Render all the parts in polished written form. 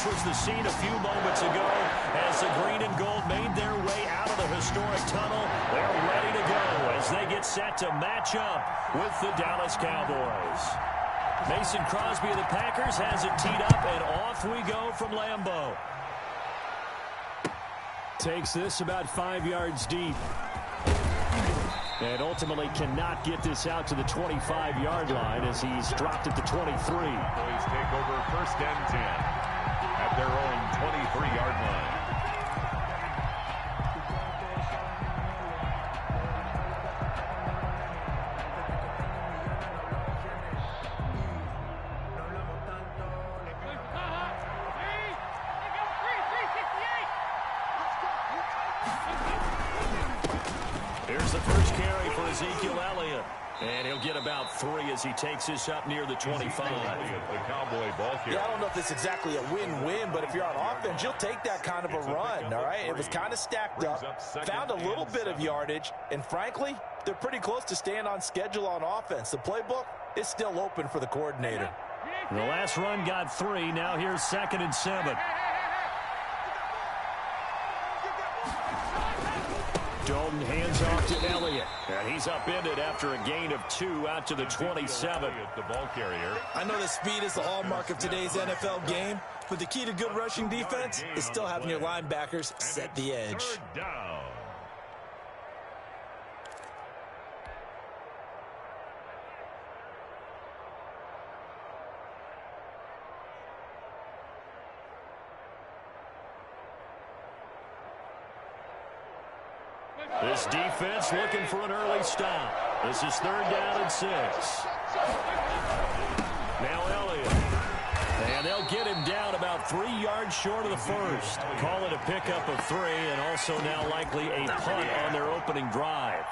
This was the scene a few moments ago as the green and gold made their way out of the historic tunnel. They're ready to go as they get set to match up with the Dallas Cowboys. Mason Crosby of the Packers has it teed up, and off we go from Lambeau. Takes this about 5 yards deep. And ultimately cannot get this out to the 25-yard line as he's dropped at the 23. Boys take over 1st and 10 at their own 23-yard line. Here's the first carry for Ezekiel Elliott. And he'll get about 3 as he takes this up near the 25. The Cowboy ball carrier. Yeah, I don't know if it's exactly a win-win, but if you're on offense, you'll take that kind of a run, all right? It was kind of stacked up, found a little bit of yardage, and frankly, they're pretty close to staying on schedule on offense. The playbook is still open for the coordinator. The last run got 3. Now here's 2nd and 7. Dalton hands off to Elliott. And he's upended after a gain of 2 out to the 27. The ball carrier. I know that speed is the hallmark of today's NFL game, but the key to good rushing defense is still having your linebackers set the edge. 3rd down. This defense looking for an early stop. This is 3rd down and 6. Now Elliott. And they'll get him down about 3 yards short of the first. Call it a pickup of 3, and also now likely a punt on their opening drive.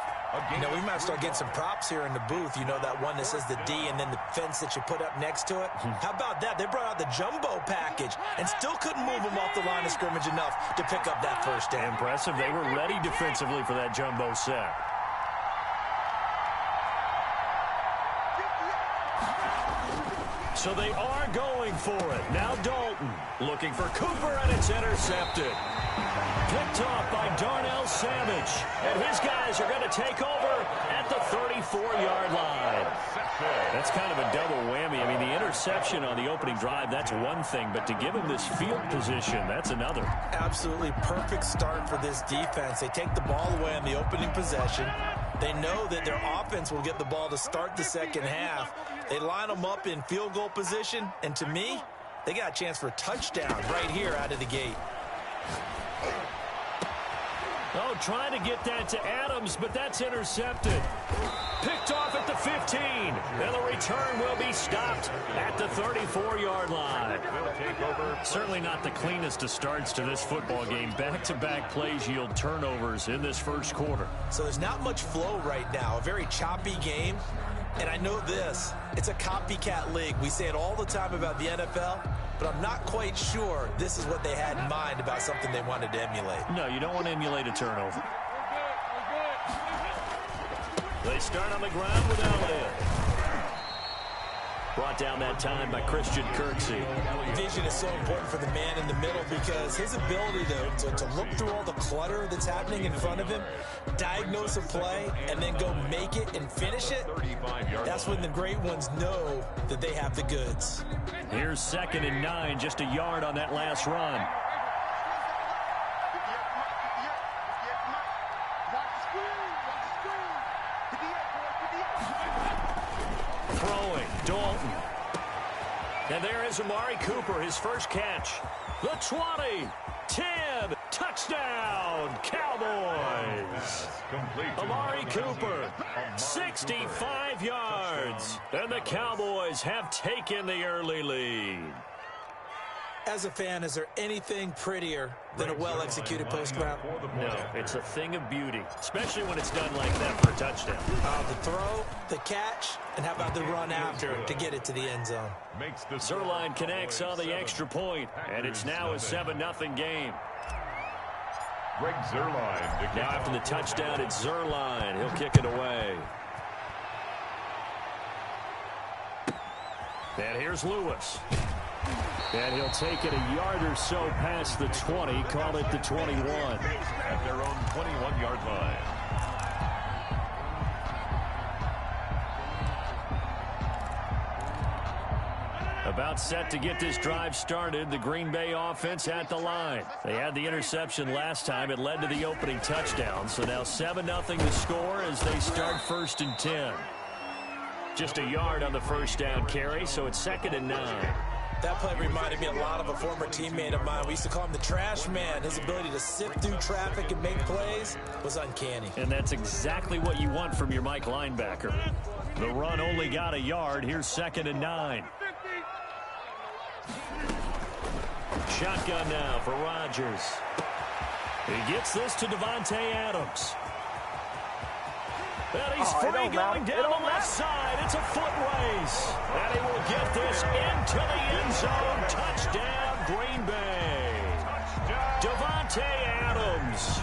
You know, we might start getting some props here in the booth. You know, that one that says the D and then the fence that you put up next to it. How about that? They brought out the jumbo package and still couldn't move them off the line of scrimmage enough to pick up that first down. Impressive. They were ready defensively for that jumbo set. So they are going for it. Now Dalton looking for Cooper, and it's intercepted. Picked off by Darnell Savage. And his guys are going to take over at the 34-yard line. That's kind of a double whammy. I mean, the interception on the opening drive, that's one thing. But to give him this field position, that's another. Absolutely perfect start for this defense. They take the ball away on the opening possession. They know that their offense will get the ball to start the second half. They line them up in field goal position. And to me, they got a chance for a touchdown right here out of the gate. Oh, trying to get that to Adams, but that's intercepted. Picked off at the 15. And the return will be stopped at the 34-yard line. Certainly not the cleanest of starts to this football game. Back-to-back plays yield turnovers in this first quarter. So there's not much flow right now. A very choppy game. And I know this. It's a copycat league. We say it all the time about the NFL. But I'm not quite sure this is what they had in mind about something they wanted to emulate. No, you don't want to emulate a turnover. They start on the ground with Elliott. Brought down that time by Christian Kirksey. Vision is so important for the man in the middle because his ability to look through all the clutter that's happening in front of him, diagnose a play, and then go make it and finish it, that's when the great ones know that they have the goods. Here's 2nd and 9, just a yard on that last run. Throwing, Dalton. And there is Amari Cooper, his first catch. The 20, 10, touchdown, Cowboys. Amari Cooper, 65 yards. And the Cowboys have taken the early lead. As a fan, is there anything prettier than a well-executed post route? No, it's a thing of beauty, especially when it's done like that for a touchdown. The throw, the catch, and how about the run after to get it to the end zone? Zerline connects on the extra point, and it's now a 7-0 game. Greg Zerline. Now after the touchdown, it's Zerline. He'll kick it away. And here's Lewis. And he'll take it a yard or so past the 20, call it the 21. At their own 21-yard line. About set to get this drive started. The Green Bay offense at the line. They had the interception last time. It led to the opening touchdown. So now 7-0 the score as they start 1st and 10. Just a yard on the first down carry, so it's 2nd and 9. That play reminded me a lot of a former teammate of mine. We used to call him the trash man. His ability to sift through traffic and make plays was uncanny. And that's exactly what you want from your Mike linebacker. The run only got a yard. Here's 2nd and 9. Shotgun now for Rodgers. He gets this to Davante Adams. And he's free going down the left side. It's a foot race. And he will get this into the end zone. Touchdown, Green Bay. Davante Adams,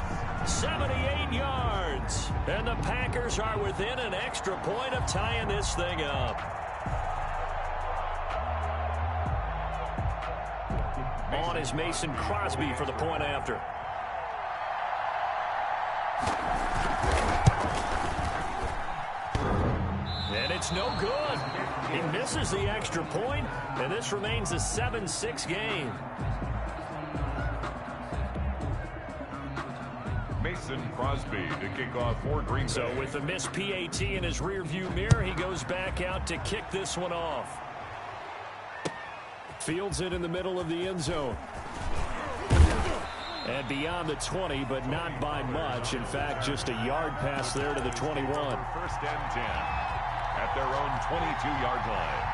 78 yards. And the Packers are within an extra point of tying this thing up. On is Mason Crosby for the point after. And it's no good. He misses the extra point, and this remains a 7-6 game. Mason Crosby to kick off for Green Bay. So with the missed PAT in his rearview mirror, he goes back out to kick this one off. Fields it in the middle of the end zone. And beyond the 20, but not by much. In fact, just a yard pass there to the 21. 1st and 10 at their own 22-yard line.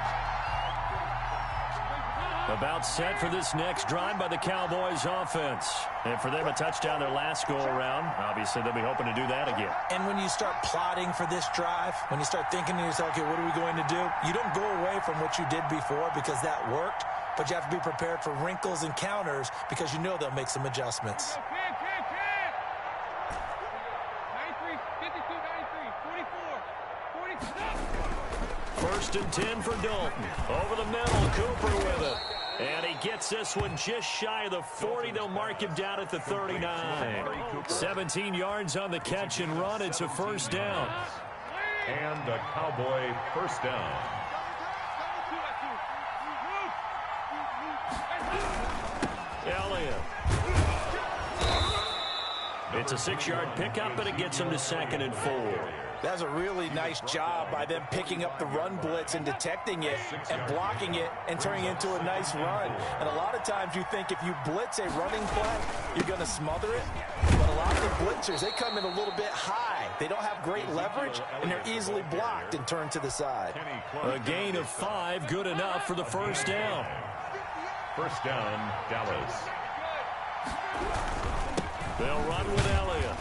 About set for this next drive by the Cowboys offense. And for them, a touchdown their last go-around. Obviously, they'll be hoping to do that again. And when you start plotting for this drive, when you start thinking to yourself, okay, what are we going to do? You don't go away from what you did before because that worked. But you have to be prepared for wrinkles and counters because you know they'll make some adjustments. 1st and 10 for Dalton. Over the middle, Cooper with it. And he gets this one just shy of the 40. They'll mark him down at the 39. 17 yards on the catch and run. It's a 1st down. And a Cowboy 1st down. Elliott. It's a 6-yard pickup, but it gets him to 2nd and 4. That's a really nice job by them picking up the run blitz and detecting it and blocking it and turning it into a nice run. And a lot of times you think if you blitz a running play, you're going to smother it. But a lot of the blitzers, they come in a little bit high. They don't have great leverage, and they're easily blocked and turned to the side. A gain of 5, good enough for the 1st down. 1st down, Dallas. They'll run with Elliott.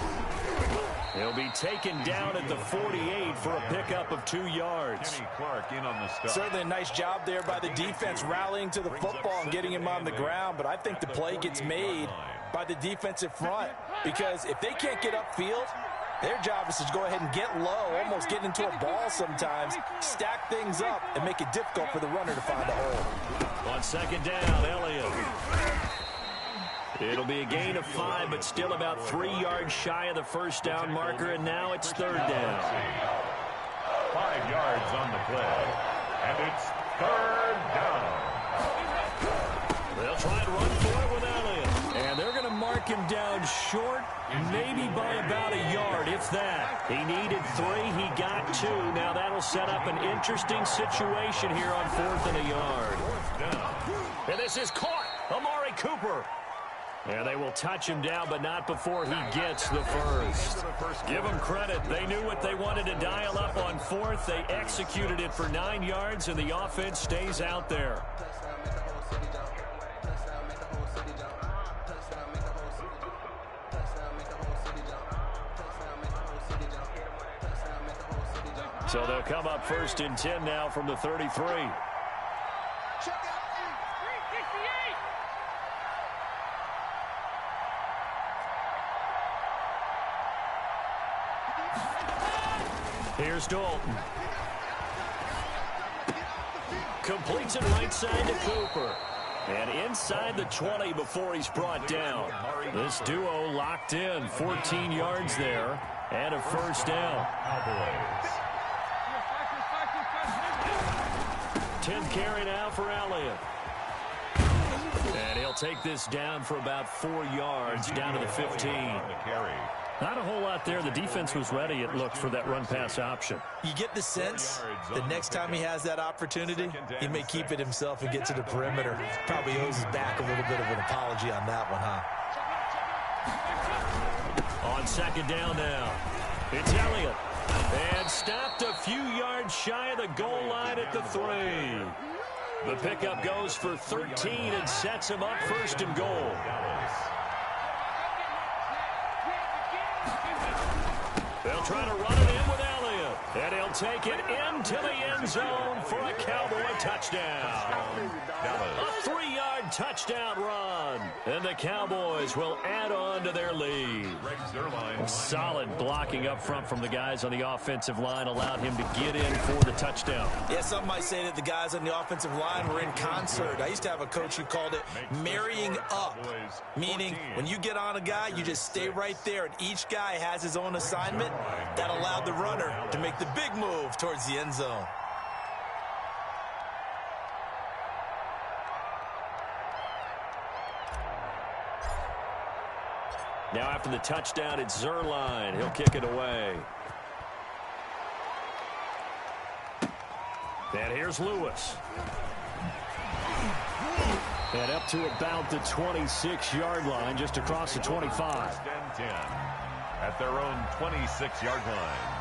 He'll be taken down at the 48 for a pickup of 2 yards. Kenny Clark in on the stop. Certainly a nice job there by the defense rallying to the football and getting him on the ground, but I think the play gets made by the defensive front because if they can't get upfield, their job is to go ahead and get low, almost get into a ball sometimes, stack things up, and make it difficult for the runner to find a hole. On 2nd down, Elliott. It'll be a gain of 5, but still about 3 yards shy of the 1st down marker, and now it's 3rd down. 5 yards on the play, and it's 3rd down. They'll try and run for it with Elliott, and they're going to mark him down short, maybe by about a yard, if that. He needed 3, he got 2. Now that'll set up an interesting situation here on 4th and a yard. And this is caught. Amari Cooper. And they will touch him down, but not before he gets the 1st. Give them credit. They knew what they wanted to dial up on 4th. They executed it for 9 yards, and the offense stays out there. So they'll come up 1st and 10 now from the 33. Here's Dalton. Completes it right side to Cooper. And inside the 20 before he's brought down. This duo locked in, 14 yards there, and a first down. 10th carry now for Elliott. And he'll take this down for about 4 yards, down to the 15. Not a whole lot there. The defense was ready, it looked, for that run-pass option. You get the sense that next time he has that opportunity, he may keep it himself and get to the perimeter. Probably owes his back a little bit of an apology on that one, huh? On second down now, it's Elliott. And stopped a few yards shy of the goal line at the 3. The pickup goes for 13 and sets him up first and goal. They'll try to run it in with Elliott. And he'll take it into the end zone for a Cowboy touchdown. A 3-yard touchdown run. And the Cowboys will add on to their lead. Solid blocking up front from the guys on the offensive line allowed him to get in for the touchdown. Yeah, some might say that the guys on the offensive line were in concert. I used to have a coach who called it marrying up, meaning when you get on a guy, you just stay right there, and each guy has his own assignment. That allowed the runner to make the big move towards the end zone. Now after the touchdown, it's Zuerlein. He'll kick it away. And here's Lewis. And up to about the 26-yard line, just across the 25. At their own 26-yard line.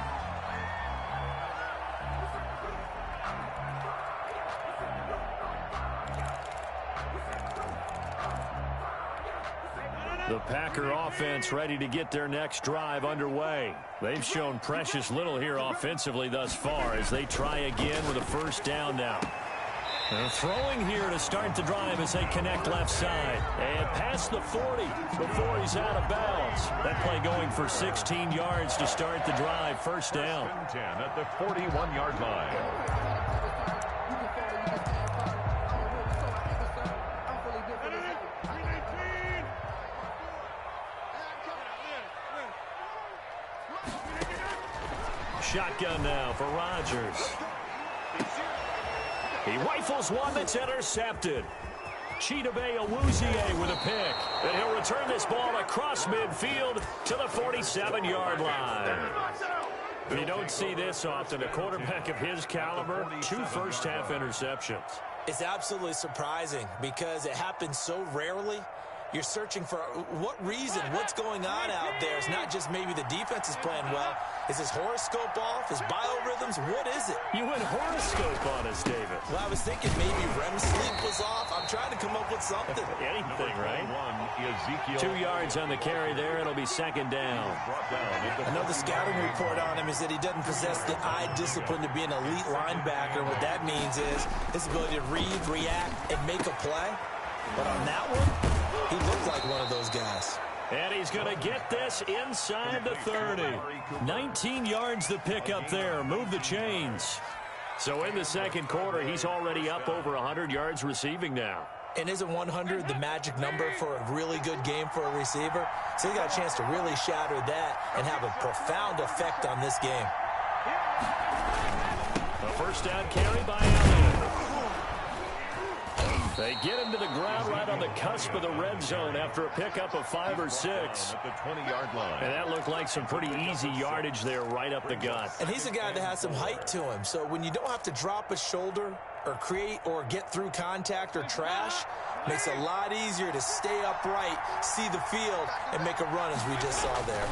The Packer offense ready to get their next drive underway. They've shown precious little here offensively thus far as they try again with a first down now. They're throwing here to start the drive as they connect left side. And past the 40 before he's out of bounds. That play going for 16 yards to start the drive. First down. 10 at the 41-yard line. Shotgun now for Rodgers. He rifles one that's intercepted. Chidobe Awuzie with a pick. And he'll return this ball across midfield to the 47-yard line. You don't see this often. A quarterback of his caliber, 2 first-half interceptions. It's absolutely surprising because it happens so rarely. You're searching for what reason, what's going on out there. It's not just maybe the defense is playing well. Is his horoscope off? His biorhythms? What is it? You went horoscope on us, David. Well, I was thinking maybe REM sleep was off. I'm trying to come up with something. Anything, right? 2 yards on the carry there. It'll be second down. Another scouting report on him is that he doesn't possess the eye discipline to be an elite linebacker. What that means is his ability to read, react, and make a play. But on that one, he looked like one of those guys. And he's going to get this inside the 30. 19 yards the pickup there. Move the chains. So in the second quarter, he's already up over 100 yards receiving now. And isn't 100 the magic number for a really good game for a receiver? So he got a chance to really shatter that and have a profound effect on this game. A first down carry by Elliott. They get him to the ground right on the cusp of the red zone after a pickup of 5 or 6. At the 20-yard line. And that looked like some pretty easy yardage there right up the gut. And he's a guy that has some height to him. So when you don't have to drop a shoulder or create or get through contact or trash, makes it a lot easier to stay upright, see the field, and make a run as we just saw there.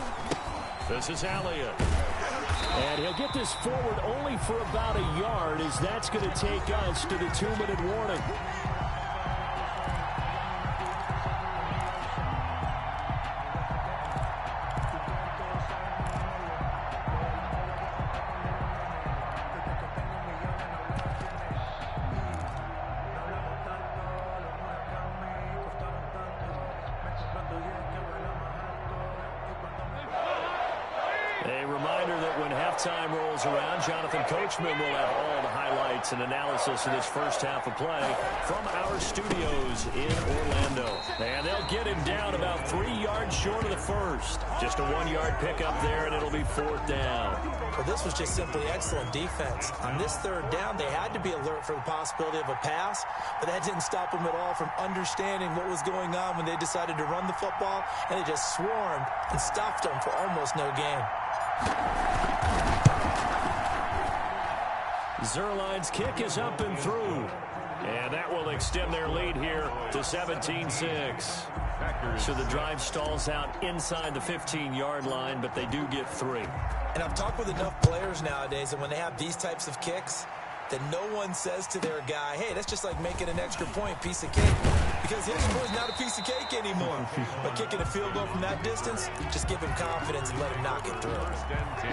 This is Elliott. And he'll get this forward only for about a yard as that's going to take us to the 2-minute warning. A reminder that when halftime rolls around, Jonathan Coachman will have all the highlights and analysis of this first half of play from our studios in Orlando. And they'll get him down about 3 yards short of the first. Just a 1-yard pickup there, and it'll be 4th down. Well, this was just simply excellent defense. On this 3rd down, they had to be alert for the possibility of a pass, but that didn't stop them at all from understanding what was going on when they decided to run the football, and they just swarmed and stuffed them for almost no gain. Zerline's kick is up and through. And that will extend their lead here to 17-6. So the drive stalls out inside the 15-yard line, but they do get 3. And I've talked with enough players nowadays that when they have these types of kicks, that no one says to their guy, hey, that's just like making an extra point, piece of cake. Because the extra point is not a piece of cake anymore. But kicking a field goal from that distance, just give him confidence and let him knock it through. 1st and 10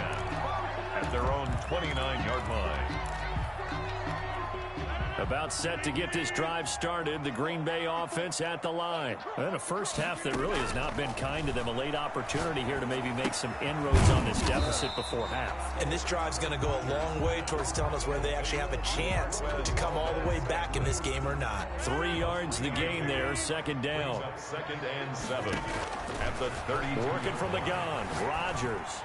at their own 29-yard line. About set to get this drive started, the Green Bay offense at the line. And a first half that really has not been kind to them. A late opportunity here to maybe make some inroads on this deficit before half. And this drive's going to go a long way towards telling us whether they actually have a chance to come all the way back in this game or not. 3 yards the gain there, 2nd down. 2nd and 7 at the 30. Working from the gun, Rodgers.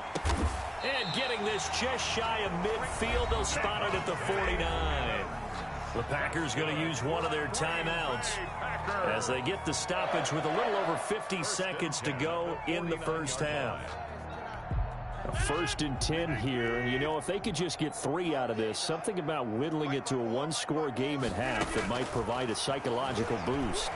And getting this just shy of midfield, they'll spot it at the 49. The Packers going to use one of their timeouts as they get the stoppage with a little over 50 seconds to go in the first half. A 1st and 10 here. You know, if they could just get 3 out of this, something about whittling it to a 1-score game at half that might provide a psychological boost.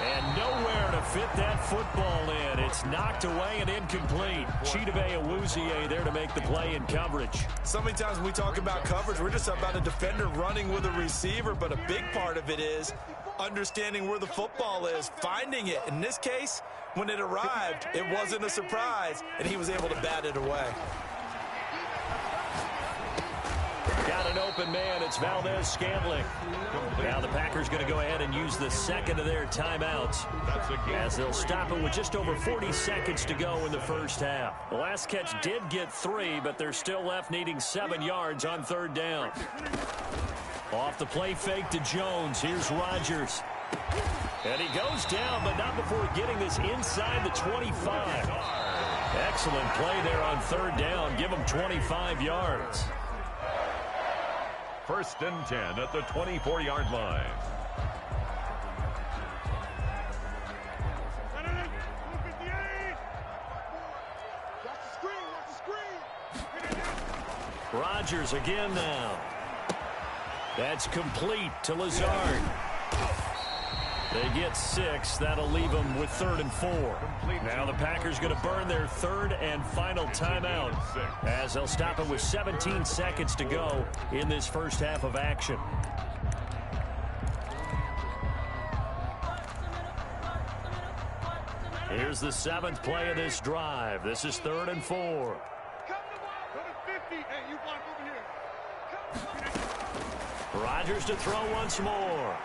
And nowhere to fit that football in. It's knocked away and incomplete. Chidobe Awuzie there to make the play in coverage. So many times when we talk about coverage, we're just about a defender running with a receiver, but a big part of it is understanding where the football is, finding it. In this case, when it arrived, it wasn't a surprise, and he was able to bat it away. Got an open man. It's Valdez-Scantling. Now the Packers going to go ahead and use the 2nd of their timeouts as they'll stop it with just over 40 seconds to go in the first half. The last catch did get 3, but they're still left needing 7 yards on 3rd down. Off the play fake to Jones. Here's Rodgers. And he goes down, but not before getting this inside the 25. Excellent play there on 3rd down. Give him 25 yards. 1st and 10 at the 24-yard line. Rodgers again now. That's complete to Lazard. They get 6. That'll leave them with 3rd and 4. Now the Packers going to burn their 3rd and final timeout as they'll stop it with 17 seconds to go in this first half of action. Here's the 7th play of this drive. This is 3rd and 4. Rodgers to throw once more.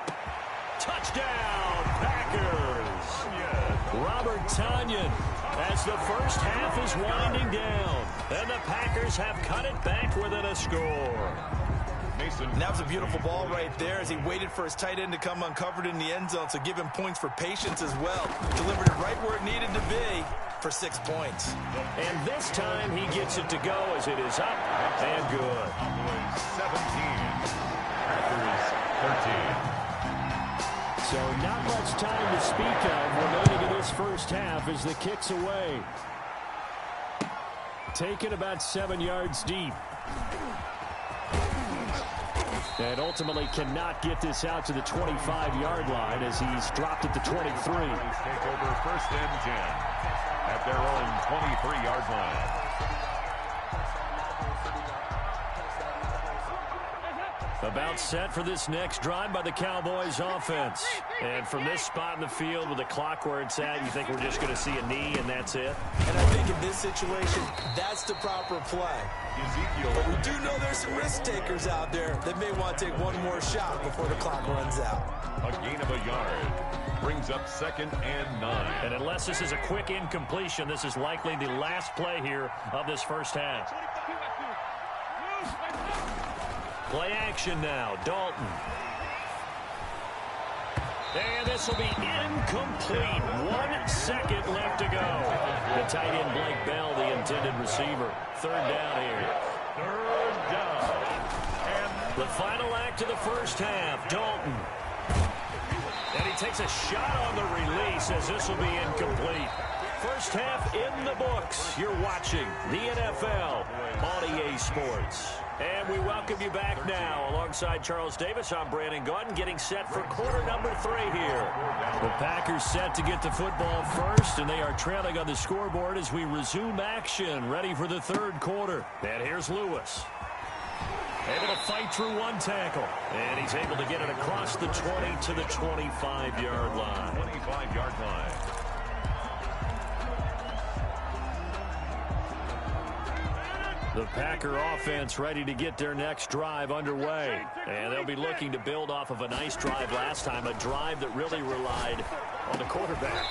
Touchdown, Packers. Robert Tonyan as the first half is winding down. And the Packers have cut it back within a score. And that was a beautiful ball right there as he waited for his tight end to come uncovered in the end zone, so give him points for patience as well. Delivered it right where it needed to be for 6 points. And this time he gets it to go as it is up and good. 17. Packers 13. So not much time to speak of remaining in this first half as the kick's away. Taken about 7 yards deep. And ultimately cannot get this out to the 25-yard line as he's dropped at the 23. Take over 1st and 10 at their own 23-yard line. About set for this next drive by the Cowboys offense. And from this spot in the field with the clock where it's at, you think we're just going to see a knee and that's it? And I think in this situation, that's the proper play. But we do know there's some risk takers out there that may want to take one more shot before the clock runs out. A gain of a yard. brings up 2nd and 9. And unless this is a quick incompletion, this is likely the last play here of this first half. Play action now. Dalton. And this will be incomplete. 1 second left to go. The tight end, Blake Bell, the intended receiver. Third down here. Third down. And The final act of the first half. Dalton. And he takes a shot on the release as this will be incomplete. First half in the books. You're watching the NFL on EA Sports. And we welcome you back now. Alongside Charles Davis, I'm Brandon Gaudin, getting set for quarter number 3 here. The Packers set to get the football first, and they are trailing on the scoreboard as we resume action, ready for the third quarter. And here's Lewis. Able to fight through one tackle. And he's able to get it across the 20 to the 25-yard line. 25-yard line. The Packer offense ready to get their next drive underway. And they'll be looking to build off of a nice drive last time, a drive that really relied on the quarterback.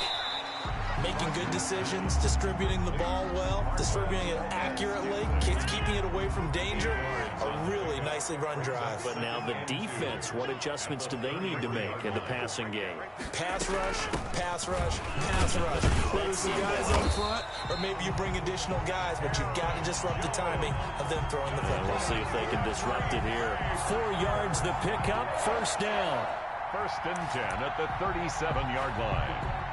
Making good decisions, distributing the ball well, distributing it accurately, keeping it away from danger. A really nicely run drive. But now the defense, what adjustments do they need to make in the passing game? Pass rush, pass rush, pass rush. Whether it's the guys up front, or maybe you bring additional guys, but you've got to disrupt the timing of them throwing the football. We'll see if they can disrupt it here. 4 yards the pickup, first down. 1st and 10 at the 37-yard line.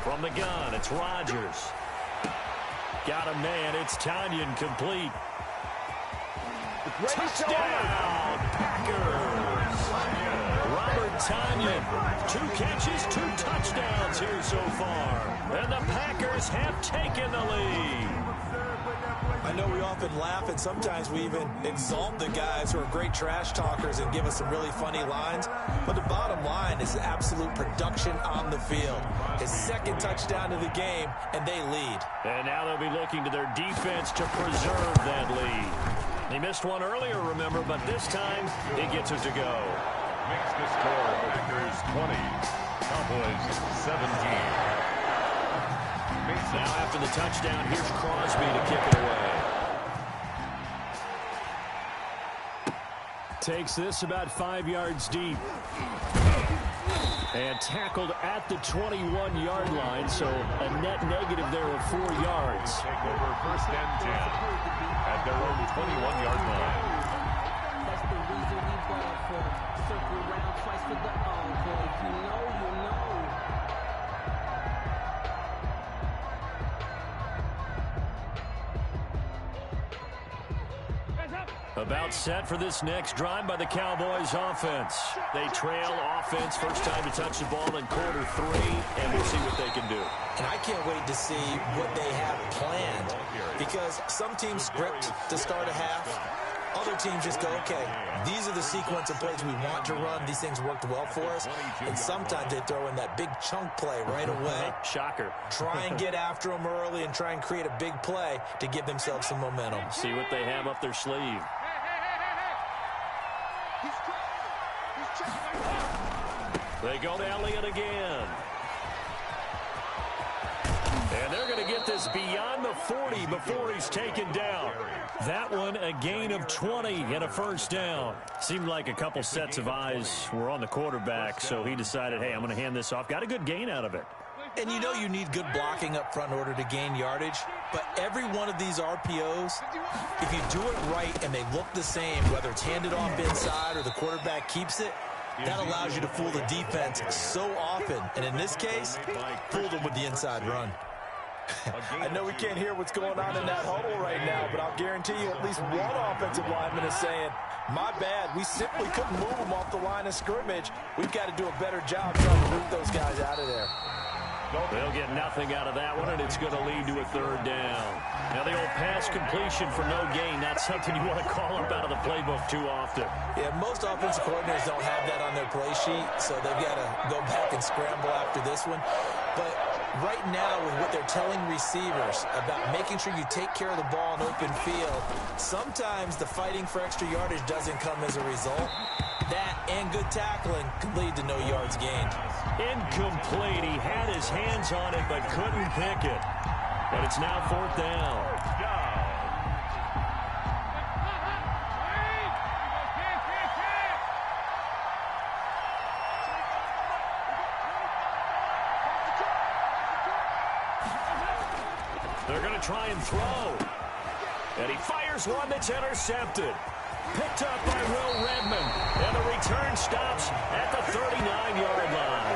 From the gun, it's Rodgers. Got a man, it's Tanyan complete. Touchdown, Packers. Robert Tanyan, 2 catches, 2 touchdowns here so far. And the Packers have taken the lead. I know we often laugh, and sometimes we even exalt the guys who are great trash talkers and give us some really funny lines. But the bottom line is absolute production on the field. His 2nd touchdown of the game, and they lead. And now they'll be looking to their defense to preserve that lead. He missed one earlier, remember, but this time he gets it to go. Makes the score Packers 20, Cowboys 17. Now after the touchdown, here's Crosby to kick it away. Takes this about 5 yards deep. And tackled at the 21-yard line, so a net negative there of 4 yards. Take over 1st and 10 at their own 21-yard line. That's the reason we ball for. Circle around twice for the encore. If you know, you know. About set for this next drive by the Cowboys offense. They trail offense, first time to touch the ball in quarter 3, and we'll see what they can do. And I can't wait to see what they have planned, because some teams script to start a half. Other teams just go, okay, these are the sequence of plays we want to run. These things worked well for us. And sometimes they throw in that big chunk play right away. Shocker. Try and get after them early and try and create a big play to give themselves some momentum. See what they have up their sleeve. They go to Elliott again. And they're going to get this beyond the 40 before he's taken down. That one, a gain of 20 and a first down. Seemed like a couple sets of eyes were on the quarterback, so he decided, hey, I'm going to hand this off. Got a good gain out of it. And you know you need good blocking up front in order to gain yardage. But every one of these RPOs, if you do it right and they look the same, whether it's handed off inside or the quarterback keeps it, that allows you to fool the defense so often. And in this case, fooled them with the inside run. I know we can't hear what's going on in that huddle right now, but I'll guarantee you at least one offensive lineman is saying, my bad, we simply couldn't move them off the line of scrimmage. We've got to do a better job trying to root those guys out of there. They'll get nothing out of that one, and it's going to lead to a third down. Now, the old pass completion for no gain, that's something you want to call up out of the playbook too often. Yeah, most offensive coordinators don't have that on their play sheet, so they've got to go back and scramble after this one. But right now with what they're telling receivers about making sure you take care of the ball in open field, sometimes the fighting for extra yardage doesn't come as a result. That and good tackling can lead to no yards gained. Incomplete. He had his hands on it but couldn't pick it. And it's now 4th down. They're going to try and throw. And he fires one that's intercepted. Picked up by Will Redmond. And the return stops at the 39-yard line.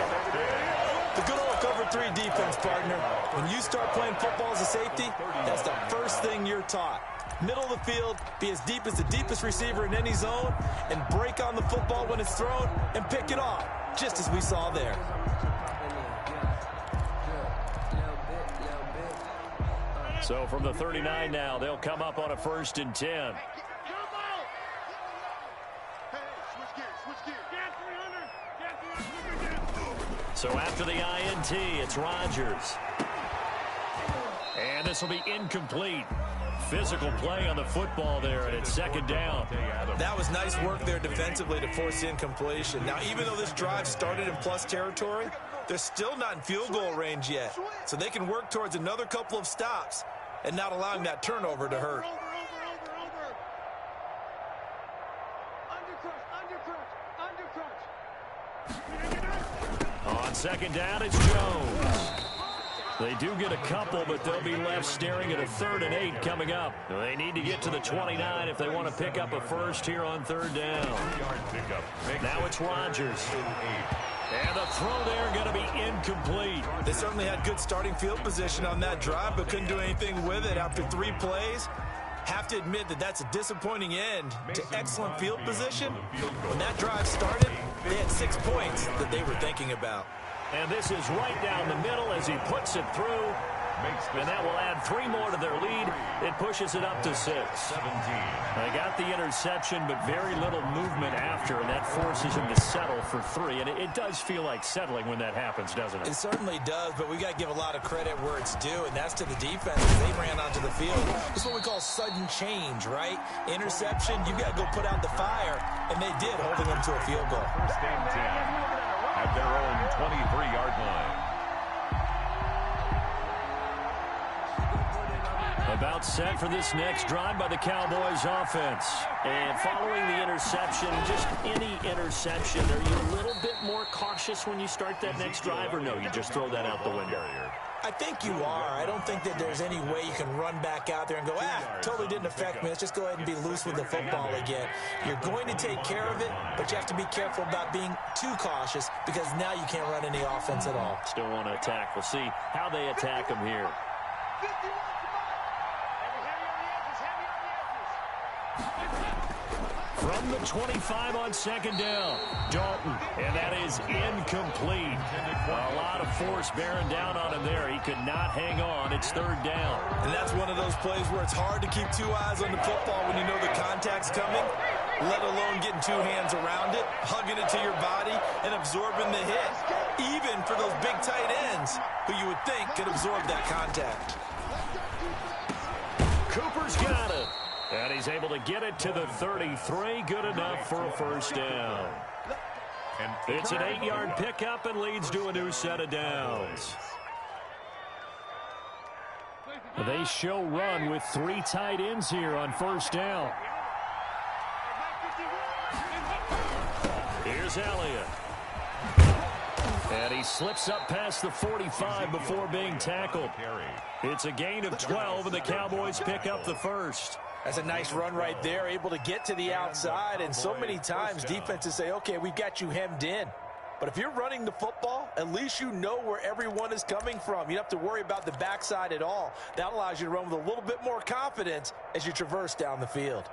The good old cover 3 defense, partner. When you start playing football as a safety, that's the first thing you're taught. Middle of the field, be as deep as the deepest receiver in any zone, and break on the football when it's thrown and pick it off, just as we saw there. So from the 39 now, they'll come up on a 1st and 10. So after the INT, it's Rodgers. And this will be incomplete. Physical play on the football there, and it's 2nd down. That was nice work there defensively to force incompletion. Now, even though this drive started in plus territory, they're still not in field goal range yet. So they can work towards another couple of stops and not allowing that turnover to hurt. On 2nd down, it's Jones. They do get a couple, but they'll be left staring at a 3rd and 8 coming up. They need to get to the 29 if they want to pick up a first here on 3rd down. Now it's Rodgers. And the throw there going to be incomplete. They certainly had good starting field position on that drive, but couldn't do anything with it after 3 plays. Have to admit that that's a disappointing end to excellent field position. When that drive started, they had 6 points that they were thinking about. And this is right down the middle as he puts it through. And that will add 3 more to their lead. It pushes it up to 6. They got the interception, but very little movement after, and that forces him to settle for 3. And it does feel like settling when that happens, doesn't it? It certainly does, but we got to give a lot of credit where it's due, and that's to the defense as they ran onto the field. This is what we call sudden change, right? Interception, you got to go put out the fire, and they did, holding them to a field goal. 1st and 10 at their own 23-yard line. About set for this next drive by the Cowboys offense. And following the interception, just any interception, are you a little bit more cautious when you start that next drive, or no, you just throw that out the window? I think you are. I don't think that there's any way you can run back out there and go, totally didn't affect me. Let's just go ahead and be loose with the football again. You're going to take care of it, but you have to be careful about being too cautious because now you can't run any offense at all. Still want to attack. We'll see how they attack them here. From the 25 on 2nd down, Dalton, and that is incomplete. A lot of force bearing down on him there. He could not hang on. It's 3rd down. And that's one of those plays where it's hard to keep 2 eyes on the football when you know the contact's coming, let alone getting 2 hands around it, hugging it to your body, and absorbing the hit, even for those big tight ends who you would think could absorb that contact. Cooper's got it. And he's able to get it to the 33. Good enough for a 1st down. It's an 8-yard pickup and leads to a new set of downs. They show run with 3 tight ends here on 1st down. Here's Elliott. And he slips up past the 45 before being tackled. It's a gain of 12, and the Cowboys pick up the 1st. That's a nice run right there, able to get to the outside, and so many times defenses say, okay, we've got you hemmed in. But if you're running the football, at least you know where everyone is coming from. You don't have to worry about the backside at all. That allows you to run with a little bit more confidence as you traverse down the field.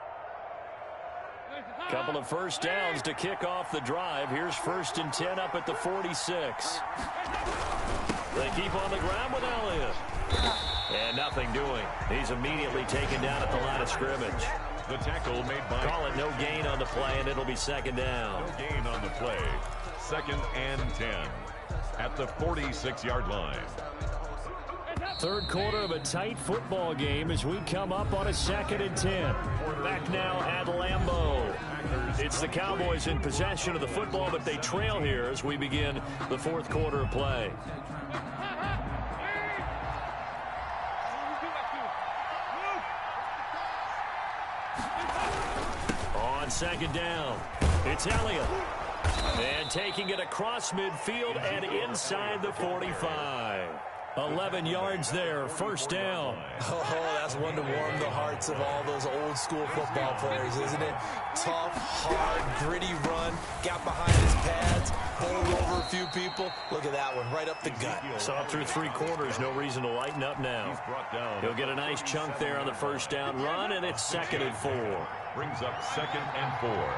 Couple of 1st downs to kick off the drive. Here's 1st and 10 up at the 46. They keep on the ground with Elliott. And nothing doing. He's immediately taken down at the line of scrimmage. The tackle made by... Call it no gain on the play, and it'll be 2nd down. No gain on the play. 2nd and 10 at the 46-yard line. Third quarter of a tight football game as we come up on a 2nd and 10. Back now at Lambeau. It's the Cowboys in possession of the football, but they trail here as we begin the fourth quarter of play. On 2nd down, it's Elliott. And taking it across midfield and inside the 45. 11 yards there, first down. Oh, that's one to warm the hearts of all those old-school football players, isn't it? Tough, hard, gritty run, got behind his pads, bowled over a few people. Look at that one, right up the gut. Saw through 3 quarters, no reason to lighten up now. He'll get a nice chunk there on the first down run, and it's 2nd and 4. Brings up 2nd and 4.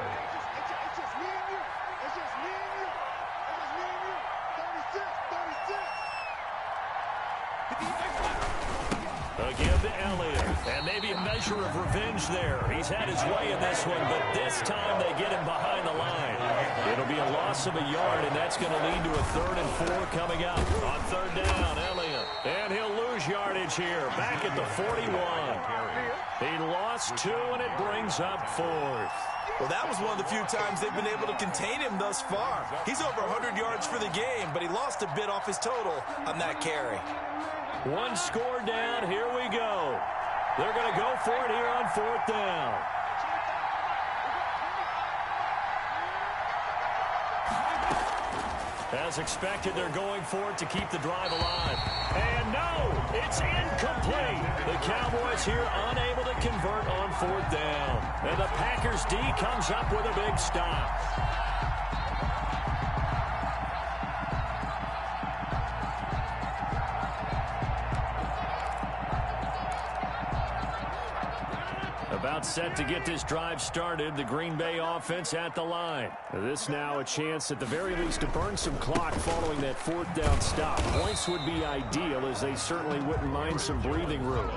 Again to Elliott, and maybe a measure of revenge there. He's had his way in this one, but this time they get him behind the line. It'll be a loss of a yard, and that's going to lead to a 3rd and 4 coming up. On 3rd down, Elliott, and he'll lose yardage here, back at the 41. He lost 2, and it brings up 4th. Well, that was one of the few times they've been able to contain him thus far. He's over 100 yards for the game, but he lost a bit off his total on that carry. 1 score down, here we go. They're going to go for it here on 4th down. As expected, they're going for it to keep the drive alive. And no, it's incomplete. The Cowboys here unable to convert on 4th down. And the Packers D comes up with a big stop. About set to get this drive started. The Green Bay offense at the line. This now a chance at the very least to burn some clock following that 4th down stop. Points would be ideal as they certainly wouldn't mind some breathing room.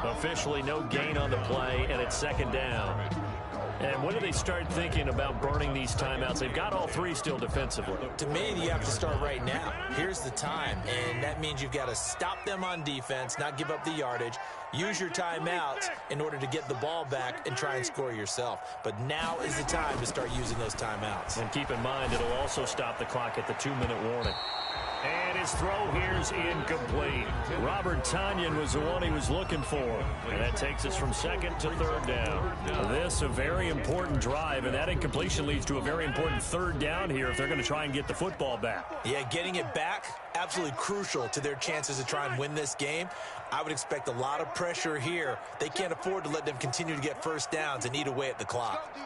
Officially no gain on the play, and it's 2nd down. And when do they start thinking about burning these timeouts? They've got all 3 still defensively. To me, you have to start right now. Here's the time, and that means you've got to stop them on defense, not give up the yardage, use your timeouts in order to get the ball back and try and score yourself. But now is the time to start using those timeouts. And keep in mind, it'll also stop the clock at the 2-minute warning. And his throw here's incomplete. Robert Tonyan was the one he was looking for. And that takes us from 2nd to 3rd down. This a very important drive, and that incompletion leads to a very important 3rd down here if they're going to try and get the football back. Yeah, getting it back, absolutely crucial to their chances to try and win this game. I would expect a lot of pressure here. They can't afford to let them continue to get first downs and eat away at the clock.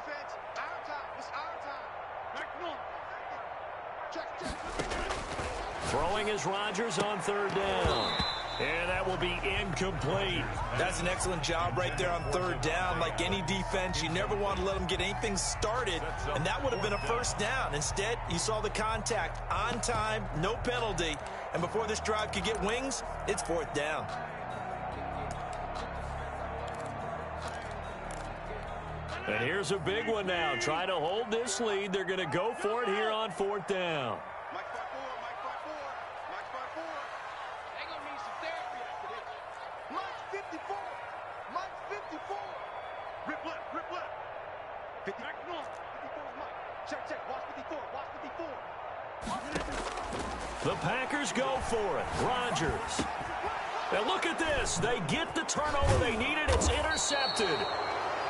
Throwing is Rodgers on 3rd down. And that will be incomplete. That's an excellent job right there on 3rd down. Like any defense, you never want to let them get anything started, and that would have been a first down. Instead, you saw the contact on time, no penalty, and before this drive could get wings, it's 4th down. And here's a big one now. Trying to hold this lead. They're going to go for it here on 4th down. The Packers go for it. Rodgers. And look at this. They get the turnover they needed. It's intercepted.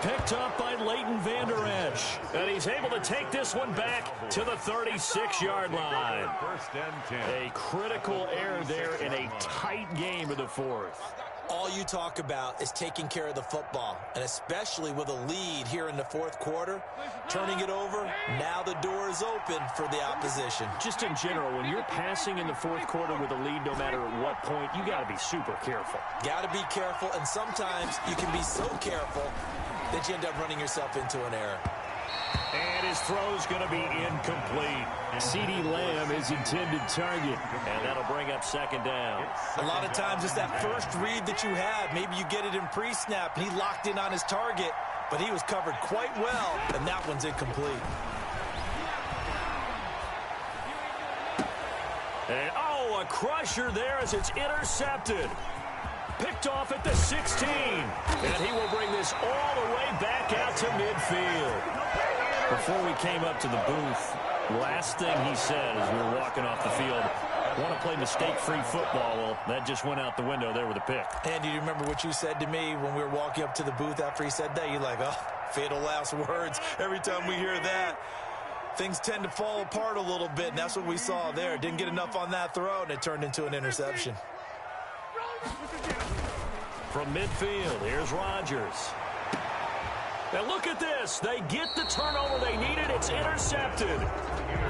Picked up by Leighton Vander Esch. And he's able to take this one back to the 36-yard line. A critical error there in a tight game of the 4th. All you talk about is taking care of the football, and especially with a lead here in the 4th quarter, turning it over, now the door is open for the opposition. Just in general, when you're passing in the 4th quarter with a lead, no matter at what point, you got to be super careful. Got to be careful, and sometimes you can be so careful that you end up running yourself into an error. And his throw's going to be incomplete. CeeDee Lamb is intended target, and that'll bring up 2nd down. A lot of times it's that first read that you have. Maybe you get it in pre-snap, and he locked in on his target, but he was covered quite well, and that one's incomplete. And, a crusher there as it's intercepted. Picked off at the 16. And he will bring this all the way back out to midfield. Before we came up to the booth, last thing he said as we were walking off the field, want to play mistake-free football. Well, that just went out the window there with a pick. Andy, do you remember what you said to me when we were walking up to the booth after he said that? You're like, oh, fatal last words. Every time we hear that, things tend to fall apart a little bit, and that's what we saw there. Didn't get enough on that throw, and it turned into an interception. From midfield, here's Rodgers. Now look at this. They get the turnover they needed. It's intercepted.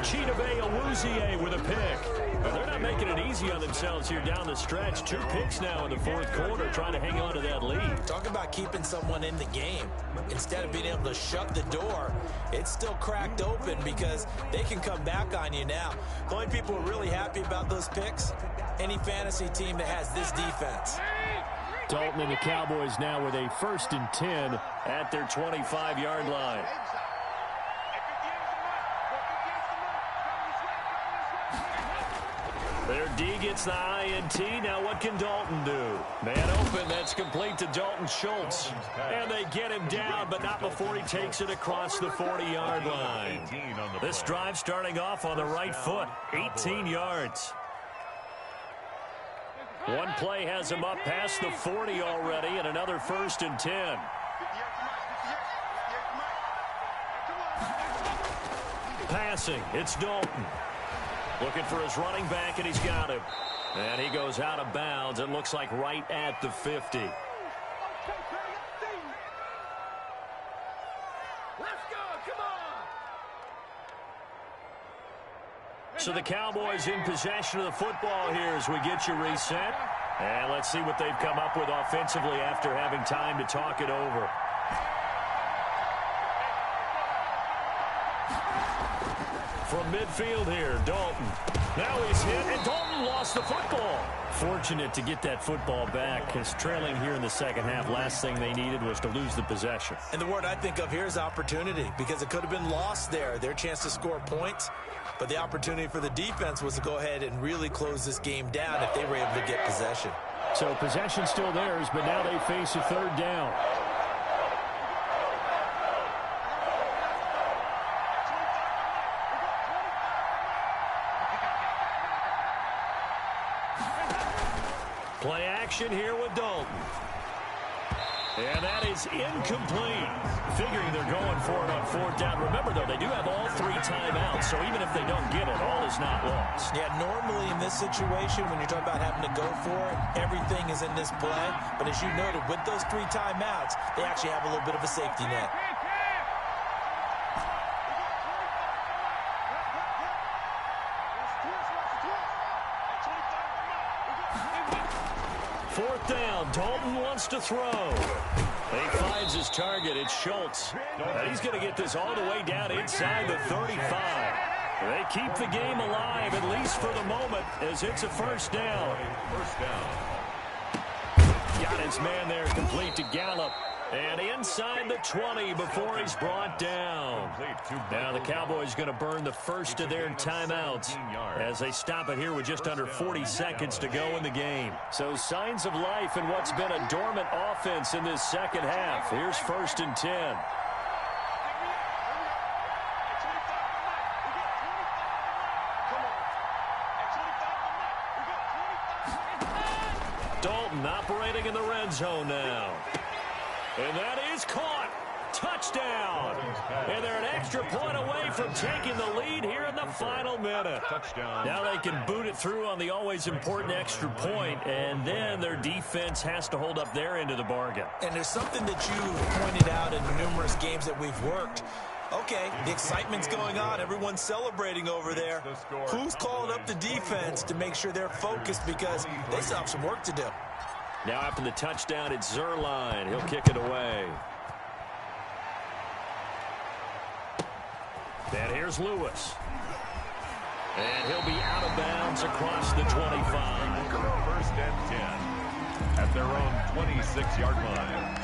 Chidobe Awuzie with a pick. Well, they're not making it easy on themselves here down the stretch. 2 picks now in the fourth quarter, trying to hang on to that lead. Talk about keeping someone in the game. Instead of being able to shut the door, it's still cracked open because they can come back on you now. The only people who are really happy about those picks, any fantasy team that has this defense. Dalton and the Cowboys now with a 1st and 10 at their 25-yard line. Their D gets the INT. Now what can Dalton do? Man open. That's complete to Dalton Schultz. And they get him down, but not before he takes it across the 40-yard line. This drive starting off on the right foot. 18 yards. One play has him up past the 40 already, and another 1st and 10. Passing, it's Dalton. Looking for his running back, and he's got him. And he goes out of bounds. It looks like right at the 50. Let's go, come on! So the Cowboys in possession of the football here as we get you reset. And let's see what they've come up with offensively after having time to talk it over. From midfield here, Dalton. Now he's hit, and Dalton lost the football. Fortunate to get that football back, because trailing here in the second half, last thing they needed was to lose the possession. And the word I think of here is opportunity, because it could have been lost there. Their chance to score points, but the opportunity for the defense was to go ahead and really close this game down if they were able to get possession. So possession still theirs, but now they face a 3rd down. Play action here with Dalton. And that is incomplete. Figuring they're going for it on 4th down. Remember, though, they do have all 3 timeouts, so even if they don't get it, all is not lost. Yeah, normally in this situation, when you're talking about having to go for it, everything is in this play. But as you noted, with those 3 timeouts, they actually have a little bit of a safety net. Fourth down, Dalton wants to throw. He finds his target, it's Schultz. And he's going to get this all the way down inside the 35. They keep the game alive, at least for the moment, as it's a 1st down. Got his man there, complete to Gallup. And inside the 20 before he's brought down. Now the Cowboys going to burn the first of their timeouts as they stop it here with just under 40 seconds to go in the game. So signs of life in what's been a dormant offense in this second half. Here's 1st and 10. Dalton operating in the red zone now. And that is caught. Touchdown. And they're an extra point away from taking the lead here in the final minute. Touchdown. Now they can boot it through on the always important extra point, and then their defense has to hold up their end of the bargain. And there's something that you pointed out in numerous games that we've worked. Okay, the excitement's going on. Everyone's celebrating over there. Who's calling up the defense to make sure they're focused, because they still have some work to do. Now after the touchdown, it's Zerline. He'll kick it away. And here's Lewis. And he'll be out of bounds across the 25. 1st and 10 at their own 26-yard line.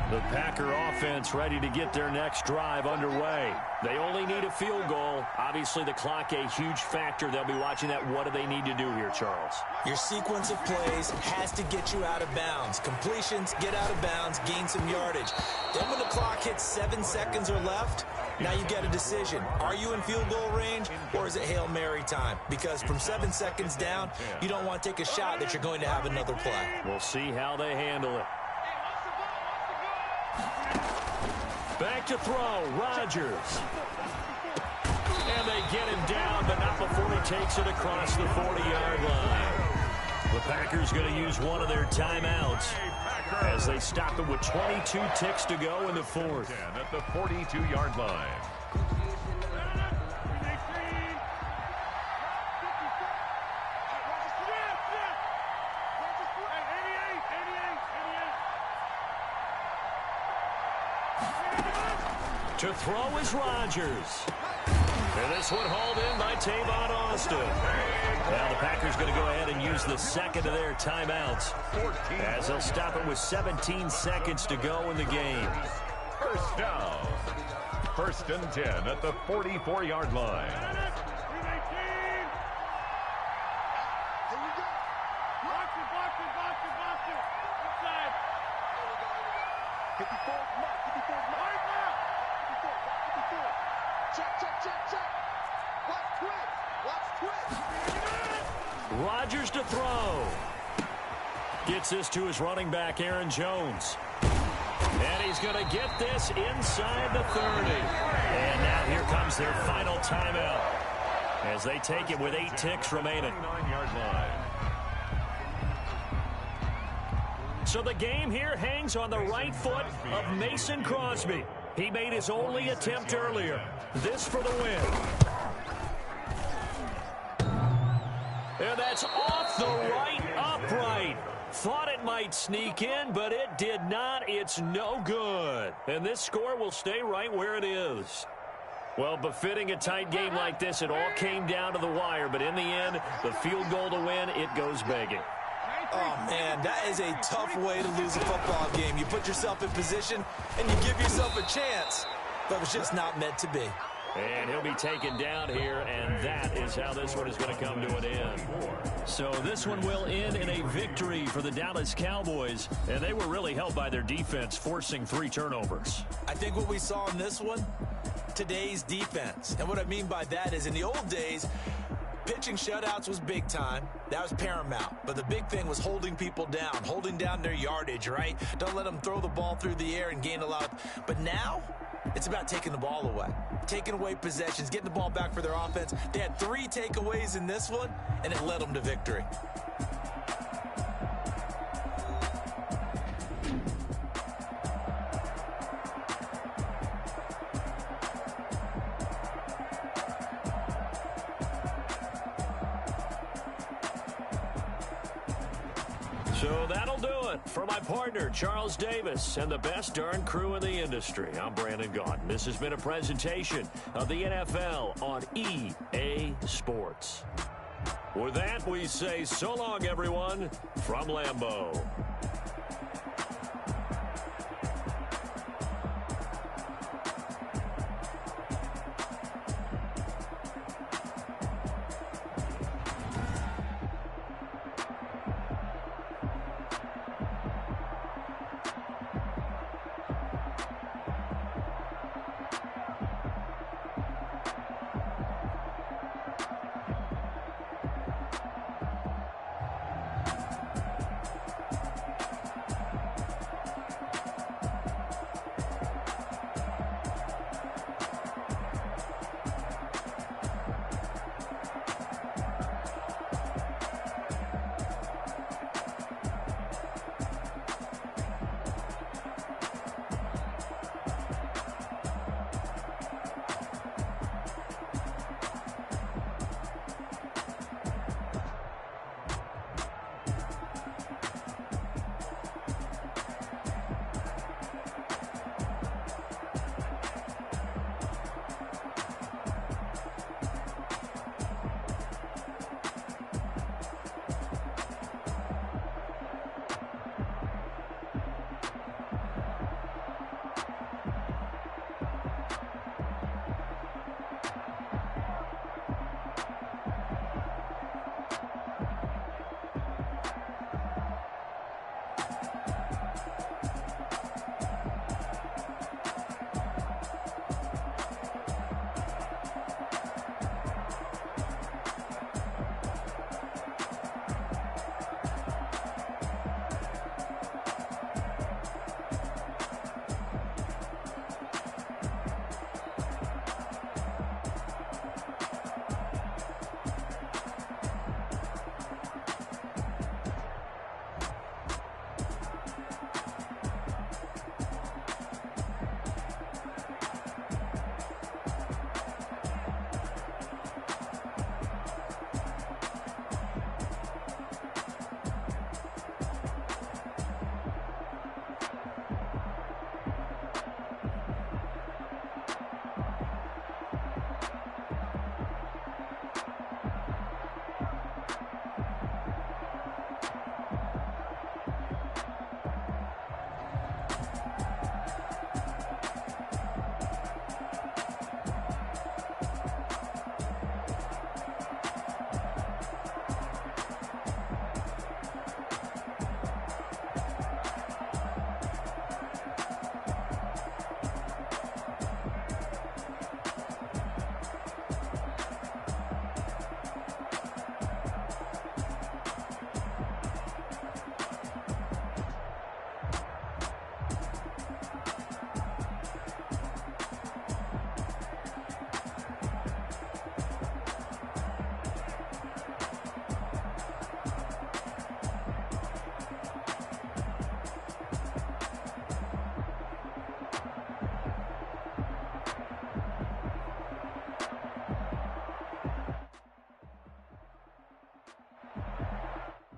The Packer offense ready to get their next drive underway. They only need a field goal. Obviously, the clock a huge factor. They'll be watching that. What do they need to do here, Charles? Your sequence of plays has to get you out of bounds. Completions, get out of bounds, gain some yardage. Then when the clock hits 7 seconds or left, now you get a decision. Are you in field goal range, or is it Hail Mary time? Because from 7 seconds down, you don't want to take a shot that you're going to have another play. We'll see how they handle it. Back to throw, Rodgers. And they get him down, but not before he takes it across the 40-yard line. The Packers going to use one of their timeouts as they stop it with 22 ticks to go in the fourth. At the 42-yard line. To throw is Rodgers. And this one hauled in by Tavon Austin. Now the Packers going to go ahead and use the second of their timeouts as they'll stop it with 17 seconds to go in the game. First down. 1st and 10 at the 44-yard line. Rodgers to throw. Gets this to his running back, Aaron Jones. And he's going to get this inside the 30. And now here comes their final timeout as they take it with 8 ticks remaining. 9-yard line. So the game here hangs on the right foot of Mason Crosby. He made his only attempt earlier. This for the win. And that's off the right upright. Thought it might sneak in, but it did not. It's no good. And this score will stay right where it is. Well, befitting a tight game like this, it all came down to the wire. But in the end, the field goal to win, it goes begging. Oh, man, that is a tough way to lose a football game. You put yourself in position, and you give yourself a chance. But it's just not meant to be. And he'll be taken down here, and that is how this one is going to come to an end. So this one will end in a victory for the Dallas Cowboys, and they were really helped by their defense, forcing 3 turnovers. I think what we saw in this one, today's defense. And what I mean by that is in the old days, pitching shutouts was big time. That was paramount. But the big thing was holding people down, holding down their yardage, right? Don't let them throw the ball through the air and gain a lot. But now, it's about taking the ball away. Taking away possessions, getting the ball back for their offense. They had 3 takeaways in this one, and it led them to victory. So that'll do it for my partner, Charles Davis, and the best darn crew in the industry. I'm Brandon Gaudin. This has been a presentation of the NFL on EA Sports. With that, we say so long, everyone, from Lambeau.